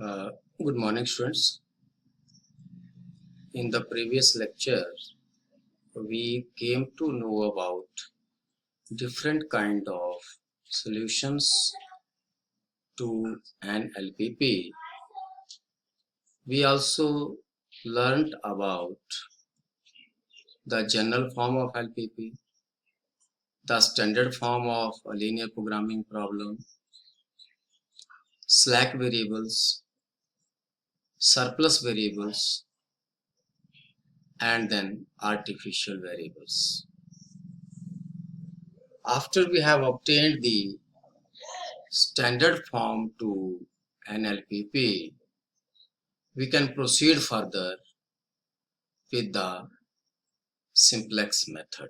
Uh, Good morning, students. In the previous lecture, we came to know about different kind of solutions to an LPP. We also learned about the general form of LPP, the standard form of a linear programming problem, slack variables, surplus variables, and then artificial variables. After we have obtained the standard form to an LPP, we can proceed further with the simplex method.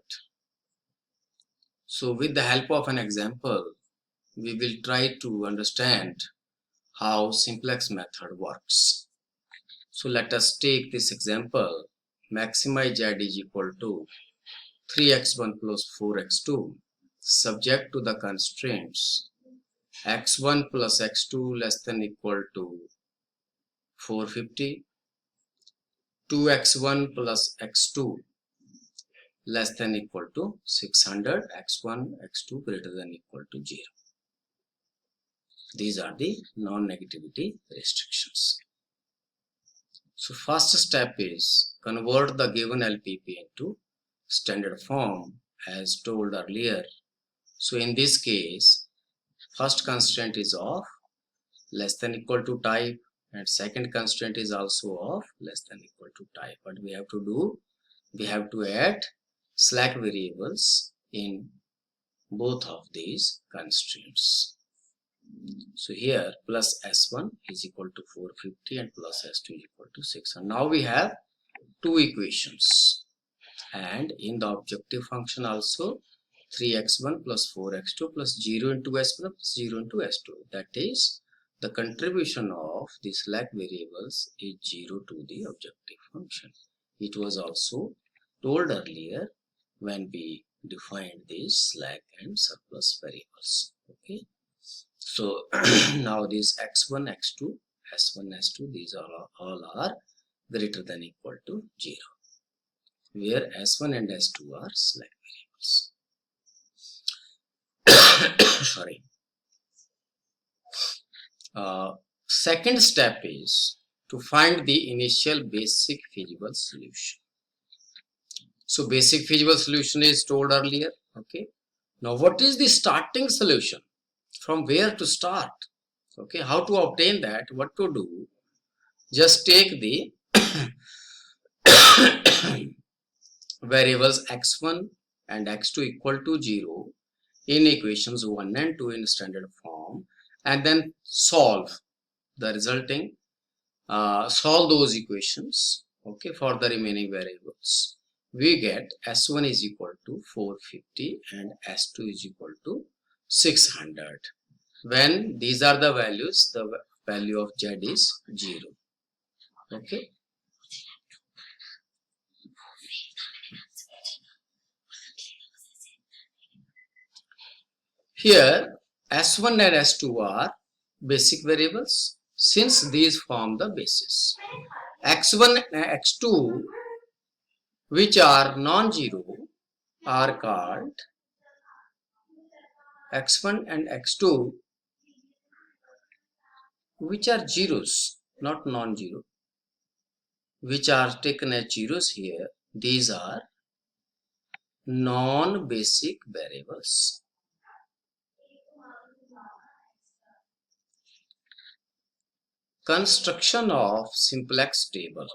So with the help of an example, we will try to understand how simplex method works. So let us take this example. Maximize z is equal to 3x1 plus 4x2 subject to the constraints x1 plus x2 less than equal to 450, 2x1 plus x2 less than equal to 600, x1, x2 greater than equal to 0. These are the non-negativity restrictions. So first step is convert the given LPP into standard form as told earlier. So in this case, first constraint is of less than equal to type and second constraint is also of less than equal to type. What we have to do, we have to add slack variables in both of these constraints. So here plus s1 is equal to 450 and plus s2 is equal to 600. Now we have two equations, and in the objective function also 3x1 plus 4x2 plus 0 into s1 plus 0 into s2. That is, the contribution of the slack variables is 0 to the objective function. It was also told earlier when we defined these slack and surplus variables. Okay, so now these x1, x2, s1, s2, these all are greater than equal to 0, where s1 and s2 are slack variables. Sorry. Second step is to find the initial basic feasible solution. So basic feasible solution is told earlier. Okay. Now what is the starting solution? From where to start? Okay. How to obtain that? What to do? Just take the variables x1 and x2 equal to 0 in equations 1 and 2 in standard form, and then solve the resulting solve those equations, okay, for the remaining variables. We get s1 is equal to 450 and s2 is equal to 600. When these are the values, the value of z is 0. Okay. Here s1 and s2 are basic variables since these form the basis. x1 and x2 which are non-zero are called x1 and x2 which are zeros, not non-zero, which are taken as zeros here. These are non-basic variables. Construction of simplex table.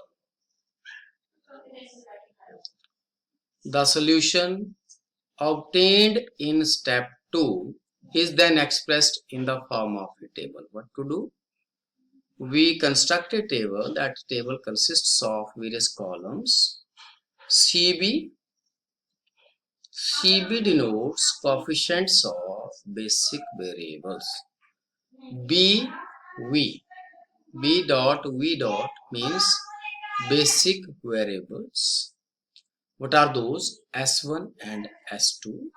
The solution obtained in step 2 is then expressed in the form of a table. What to do? We construct a table. That table consists of various columns. CB denotes coefficients of basic variables. B dot V dot means basic variables. What are those? S1 and S2.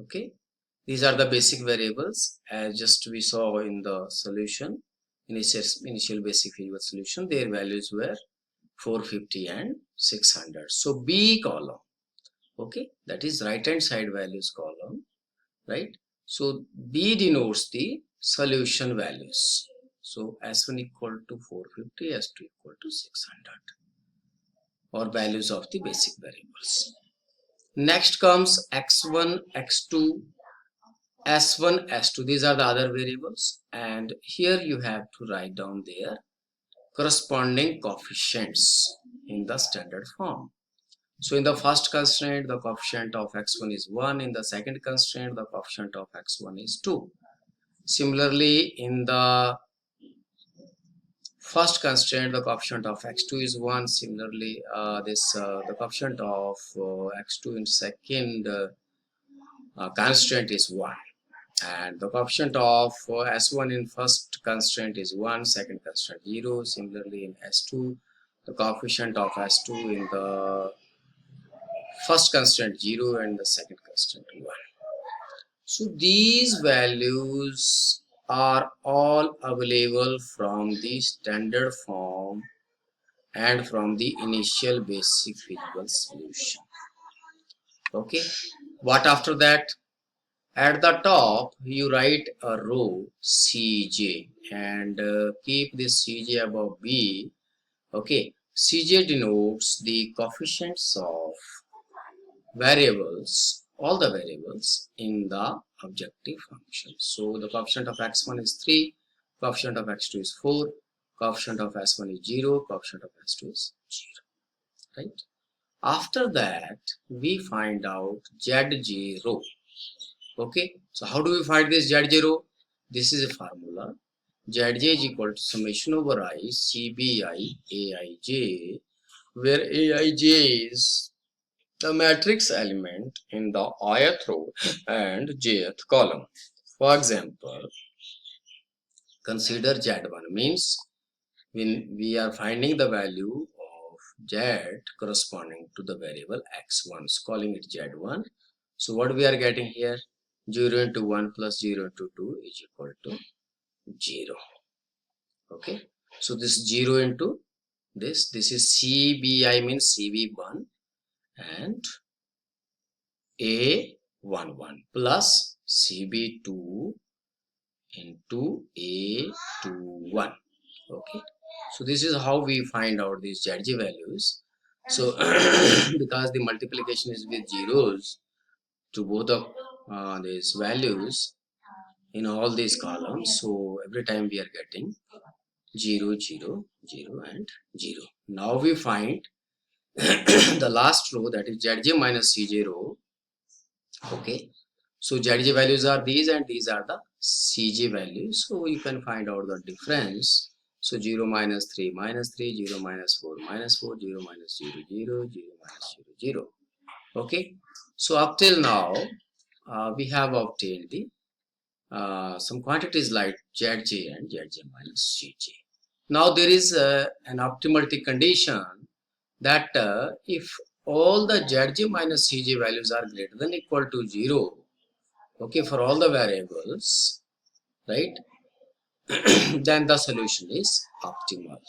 Okay, these are the basic variables as just we saw in the solution. initial basic feasible solution, their values were 450 and 600. So B column, okay, that is right hand side values column, right? So B denotes the solution values. So S1 equal to 450, S2 equal to 600, or values of the basic variables. Next comes X1, X2, S1, S2. These are the other variables, and here you have to write down their corresponding coefficients in the standard form. So in the first constraint, the coefficient of x1 is 1. In the second constraint, the coefficient of x1 is 2. Similarly, in the first constraint, the coefficient of x2 is 1. Similarly, the coefficient of x2 in second constraint is 1. And the coefficient of S1 in first constraint is 1, second constraint 0. Similarly, in S2, the coefficient of S2 in the first constraint 0 and the second constraint 1. So these values are all available from the standard form and from the initial basic feasible solution. Okay, what after that? At the top, you write a row Cj and keep this Cj above B. Okay, Cj denotes the coefficients of variables, all the variables in the objective function. So the coefficient of x1 is 3, coefficient of x2 is 4, coefficient of s1 is 0, coefficient of s2 is 0. Right? After that, we find out Zj row. Okay, so how do we find this Zj? This is a formula. Zj is equal to summation over I Cbi Aij, where Aij is the matrix element in the ith row and jth column. For example, consider Z1 means when we are finding the value of Z corresponding to the variable x1, so calling it Z1. So what we are getting here? 0 into 1 plus 0 into 2 is equal to 0. Okay, so this 0 into this is CBI means CB1 and A11 plus CB2 into A21. Okay, so this is how we find out these Zj values. So because the multiplication is with zeros to both of these values in all these columns, so every time we are getting 0, 0, 0 and 0. Now we find the last row, that is Zj minus Cj row. Okay, so Zj values are these and these are the Cj values, so you can find out the difference. So 0 minus 3 minus 3, 0 minus 4 minus 4, 0 minus 0, 0, 0 minus 0, 0. Okay, so up till now we have obtained the some quantities like Zj and Zj minus Cj. Now there is an optimality condition that if all the Zj minus Cj values are greater than equal to 0, okay, for all the variables, right, then the solution is optimal.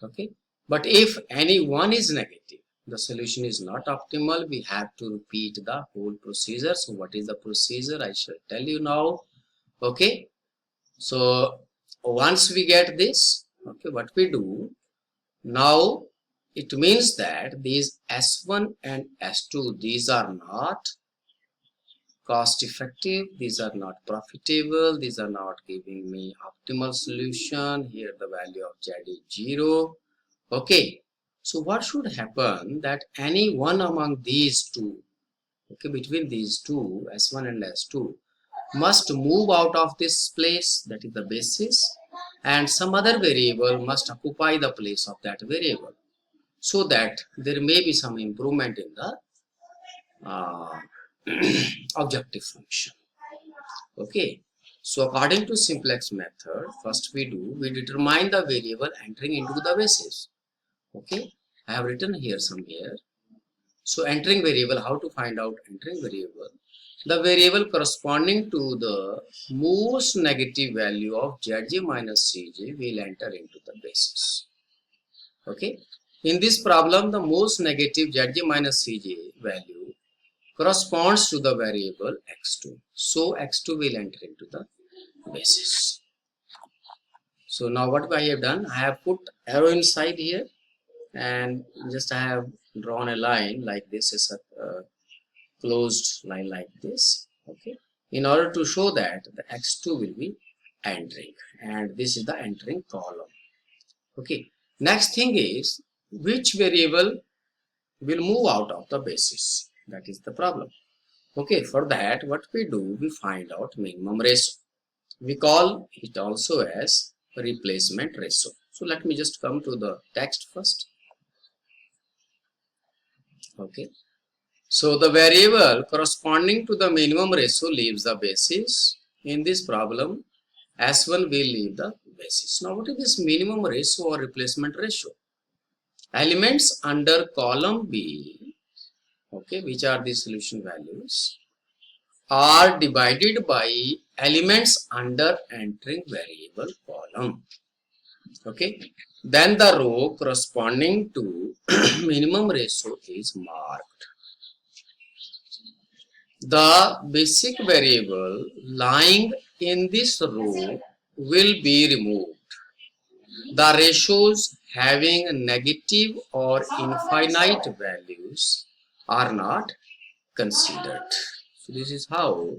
Okay, but if any one is negative, the solution is not optimal. We have to repeat the whole procedure. So what is the procedure? I shall tell you now. Okay, so once we get this, okay, what we do now, it means that these S1 and S2, these are not cost effective, these are not profitable, these are not giving me optimal solution. Here the value of Z is 0. Okay, so what should happen, that any one among these two, okay, between these two, S1 and S2, must move out of this place, that is the basis, and some other variable must occupy the place of that variable, so that there may be some improvement in the objective function. Okay, so according to simplex method, first we determine the variable entering into the basis. Okay, I have written here somewhere. So entering variable, how to find out entering variable? the variable corresponding to the most negative value of Zj minus Cj will enter into the basis. Okay. In this problem, the most negative Zj minus Cj value corresponds to the variable x2. So x2 will enter into the basis. So now what I have done, I have put arrow inside here and just I have drawn a line like this, is a closed line like this. Okay, in order to show that the x2 will be entering, and this is the entering column. Okay, next thing is which variable will move out of the basis. That is the problem. Okay, for that what we do, we find out minimum ratio. We call it also as replacement ratio. So let me just come to the text first. Okay, so the variable corresponding to the minimum ratio leaves the basis. In this problem, S1 will leave the basis. Now what is this minimum ratio or replacement ratio? Elements under column B, okay, which are the solution values, are divided by elements under entering variable column. Okay, then the row corresponding to minimum ratio is marked. The basic variable lying in this row will be removed. The ratios having negative or infinite values are not considered. So this is how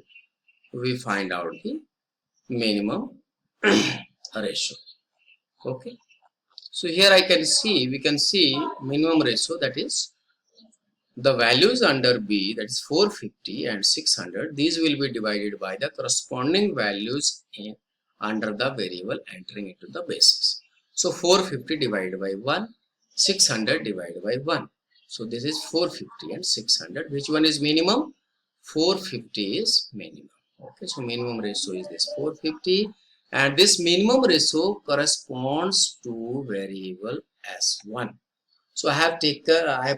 we find out the minimum ratio. Okay. So here we can see minimum ratio, that is the values under B, that is 450 and 600. These will be divided by the corresponding values under the variable entering into the basis. So 450 divided by 1, 600 divided by 1. So this is 450 and 600. Which one is minimum? 450 is minimum. Okay, so minimum ratio is this 450, and this minimum ratio corresponds to variable S1. So I have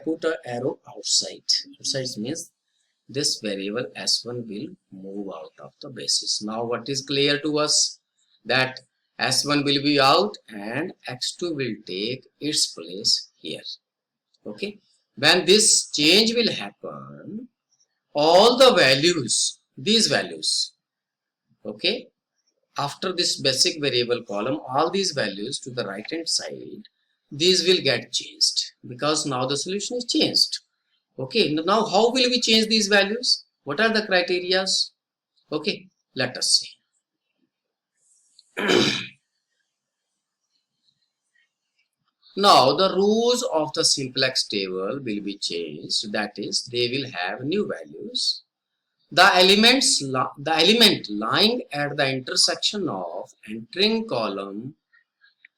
put an arrow outside. Outside means this variable S1 will move out of the basis. Now what is clear to us? That S1 will be out and X2 will take its place here. Okay. When this change will happen, all the values, these values, okay, after this basic variable column, all these values to the right hand side, these will get changed because now the solution is changed. Okay, now how will we change these values? What are the criterias? Okay, let us see. Now the rows of the simplex table will be changed, that is they will have new values. The element lying at the intersection of entering column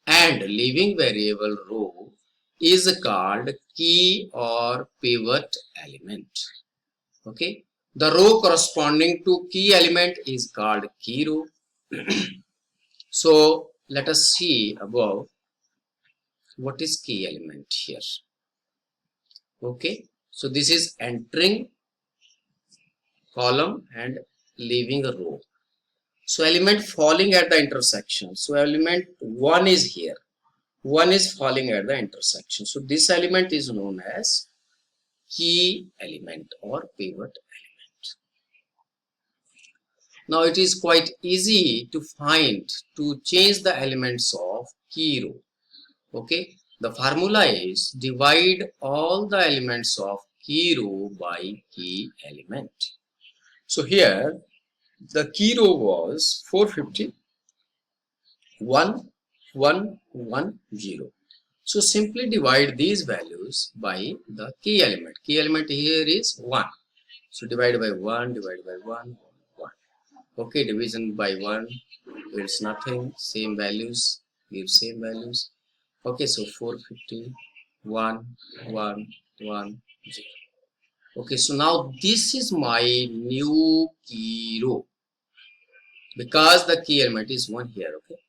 and leaving variable row is called key or pivot element. Okay, the row corresponding to key element is called key row. So let us see above what is key element here. Okay, so this is entering column and leaving a row. So element falling at the intersection. So element 1 is here. 1 is falling at the intersection. So this element is known as key element or pivot element. Now it is quite easy to change the elements of key row. Okay, the formula is divide all the elements of key row by key element. So here the key row was 450, 1, 1, 1, 0. So simply divide these values by the key element. Key element here is 1. So divide by 1, divide by 1, 1. Okay, division by 1, it's nothing, same values, give same values. Okay, so 450, 1, 1, 1, 0. Okay, so now this is my new key row because the key element is 1 here. Okay,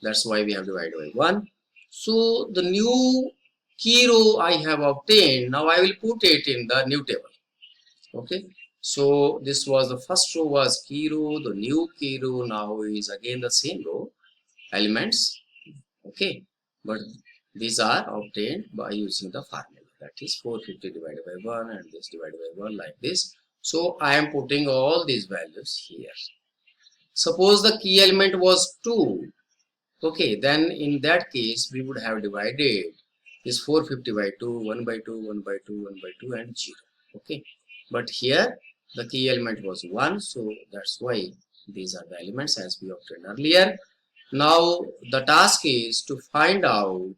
that's why we have divided by 1. So the new key row I have obtained, now I will put it in the new table. Okay, So this was the first row was key row, the new key row now is again the same row elements. Okay, but these are obtained by using the formula, that is 450 divided by 1 and this divided by 1 like this. So I am putting all these values here. Suppose the key element was 2. Okay, then in that case we would have divided this 450 by 2, 1 by 2, 1 by 2, 1 by 2 and 0. Okay, but here the key element was 1, so that's why these are the elements as we obtained earlier. Now the task is to find out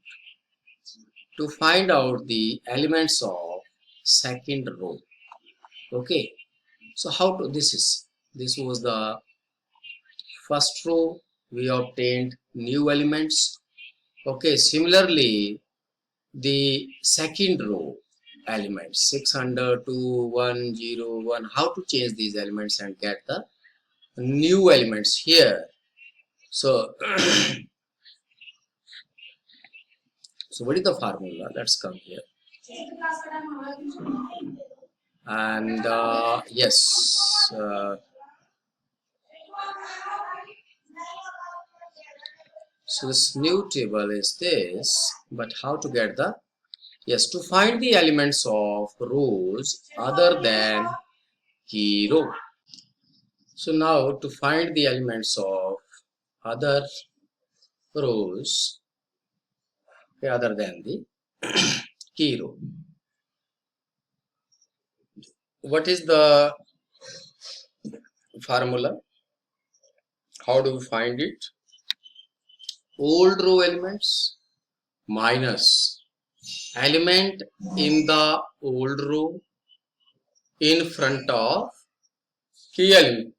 the elements of second row. Okay, so how to this was the first row, we obtained new elements. Okay, similarly the second row elements 600, 2, 1, 0, 1, how to change these elements and get the new elements here. So so what is the formula? Let's come here. And yes, so this new table is this, but how to get the, yes, to find the elements of rows other than key row. So now to find the elements of other rows, okay, other than the key row. What is the formula? How do we find it? Old row elements minus element in the old row in front of key element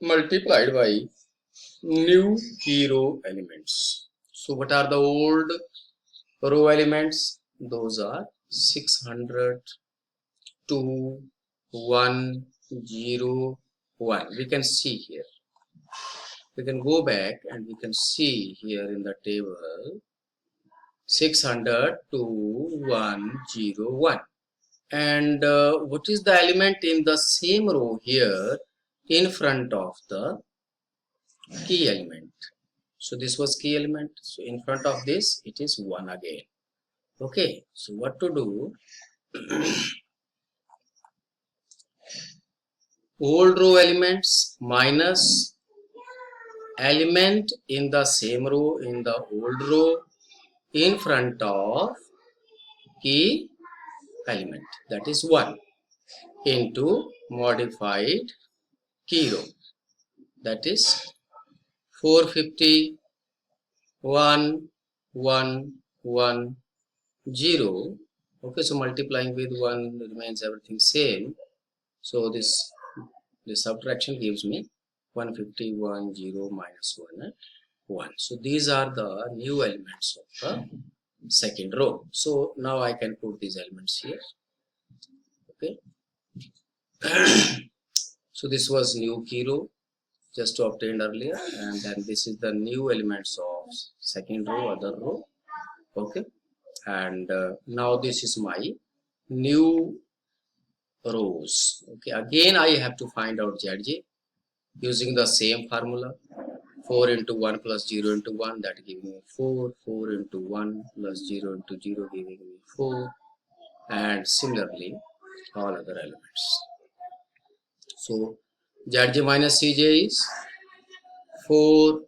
multiplied by new key row elements. So what are the old row elements? Those are 600, 2, 1, 0, 1. We can see here. We can go back and we can see here in the table 600, 2, 1, 0, 1. And what is the element in the same row here in front of the key element? So this was key element. So in front of this it is 1 again. Okay, so what to do? Old row elements minus element in the same row in the old row in front of key element, that is 1, into modified key row, that is 450, 1, 1, 1, 0. Okay, so multiplying with 1 remains everything same. So this subtraction gives me 150, 1, 0, minus 1 and 1. So these are the new elements of the second row. So now I can put these elements here. Okay. So this was new key row just obtained earlier, and then this is the new elements of second row, other row. Okay, and now this is my new rows. Okay, again I have to find out ZJ using the same formula. 4 into 1 plus 0 into 1, that gives me 4. 4 into 1 plus 0 into 0 giving me 4, and similarly all other elements. So ZJ minus CJ is 4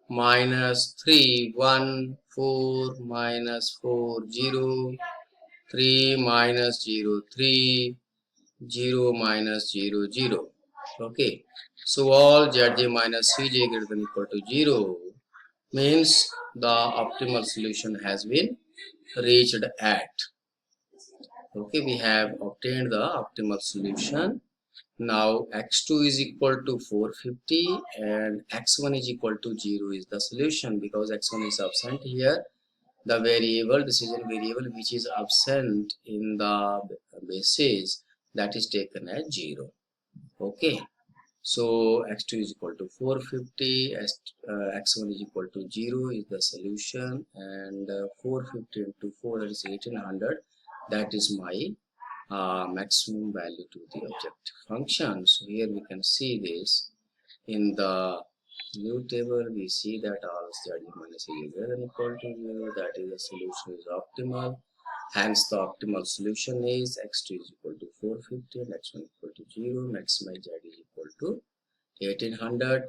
minus 3, 1, 4 minus 4, 0, 3 minus 0, 3, 0 minus 0, 0. Okay, so all ZJ minus CJ greater than equal to 0 means the optimal solution has been reached at. Okay, we have obtained the optimal solution. Now x2 is equal to 450 and x1 is equal to 0 is the solution, because x1 is absent here. The variable, decision variable which is absent in the basis, that is taken as 0. Okay, so x2 is equal to 450, x1 is equal to 0 is the solution, and 450 into 4, that is 1800, that is my maximum value to the objective function. So here we can see this in the new table. We see that all z minus a is greater than equal to 0, that is the solution is optimal. Hence the optimal solution is x2 is equal to 450 and x1 equal to 0, maximize z is equal to 1800.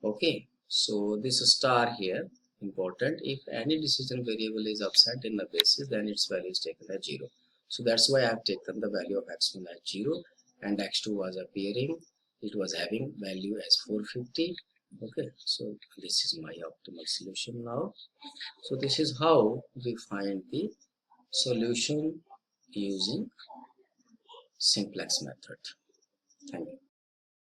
Okay, so this star here important. If any decision variable is absent in the basis, then its value is taken as 0. So that's why I have taken the value of x1 as 0 and x2 was appearing, it was having value as 450. Okay, so this is my optimal solution now. So this is how we find the solution using simplex method. Thank you.